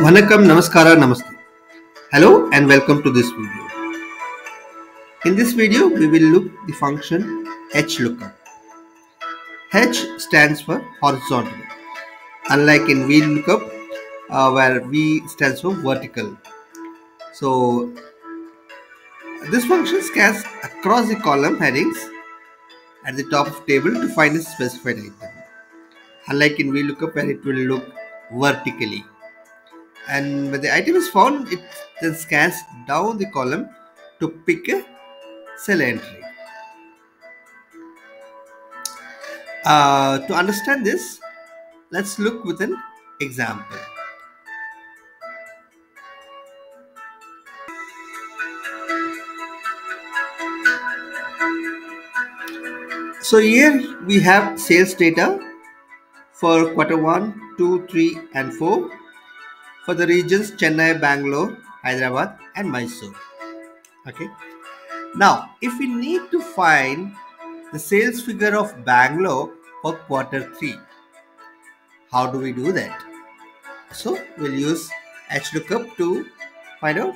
Vanakkam, Namaskara, Namaste. Hello and welcome to this video. In this video, we will look the function HLOOKUP. H stands for horizontal, unlike in VLOOKUP, where V stands for vertical. So this function scans across the column headings at the top of table to find a specified item, unlike in VLOOKUP where it will look vertically. And when the item is found, it then scans down the column to pick a cell entry. To understand this, let's look with an example. So here we have sales data for quarter 1, 2, 3 and 4 for the regions Chennai, Bangalore, Hyderabad and Mysore. Okay. Now, if we need to find the sales figure of Bangalore for quarter 3, how do we do that? So we'll use HLOOKUP to find out.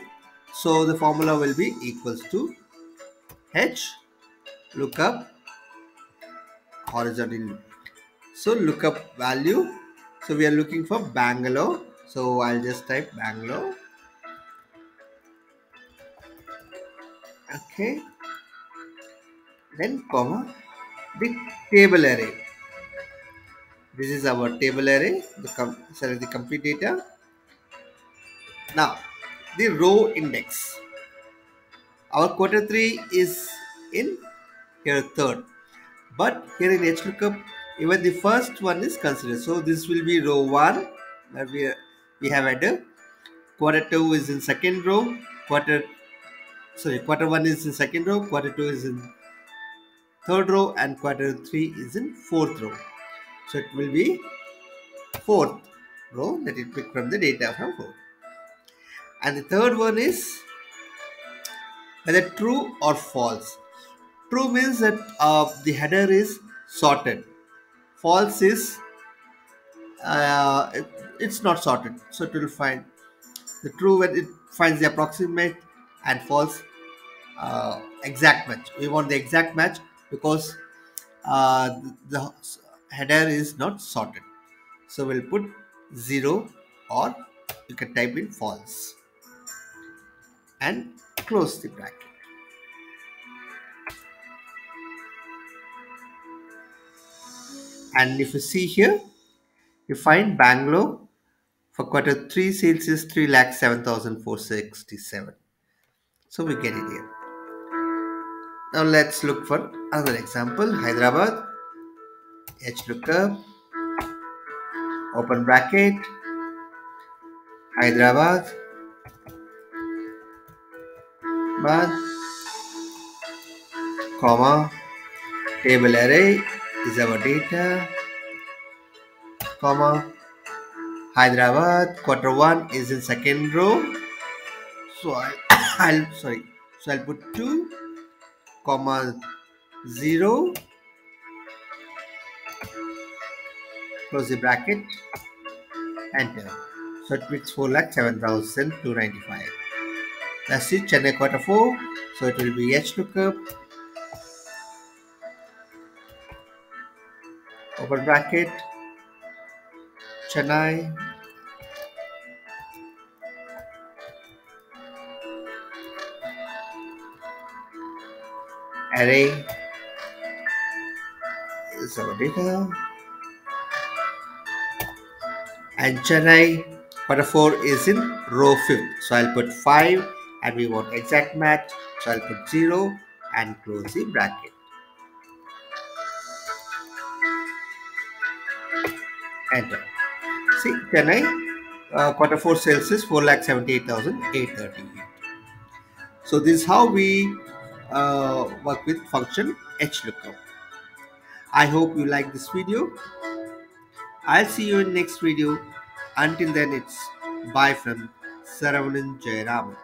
So the formula will be equals to HLOOKUP horizontal. So lookup value. So we are looking for Bangalore. So I'll just type Bangalore. Okay. Then comma the table array. This is our table array. Select the complete data. Now the row index. Our quarter 3 is in here third. But here in HLOOKUP, even the first one is considered. So this will be row 1 where we have header. Quarter 2 is in second row. Quarter 1 is in second row. Quarter 2 is in third row. And quarter 3 is in fourth row. So it will be fourth row that it picked from the data from 4. And the third one is whether true or false. True means that the header is sorted. False is it's not sorted, so it will find the true when it finds the approximate, and false exact match. We want the exact match because the header is not sorted, so we'll put 0 or you can type in false and close the bracket. And if you see here, you find Bangalore for quarter 3 sales is 3,07,467. So we get it here. Now let's look for another example. Hyderabad, HLOOKUP, open bracket, Hyderabad, comma, table array is our data, comma, Hyderabad, quarter 1 is in second row. So I'll put 2, comma 0, close the bracket, enter. So it makes 4,07,295. Let's see Chennai quarter 4. So it will be HLOOKUP, open bracket, Chennai, array is our data, and Chennai quarter 4 is in row 5th. So I'll put 5 and we want exact match. So I'll put 0 and close the bracket. Enter. See, Chennai quarter 4 sales is 4,78,838. So this is how we work with function HLOOKUP. I hope you like this video. I'll see you in next video. Until then, it's bye from Saravanan Jayaraman.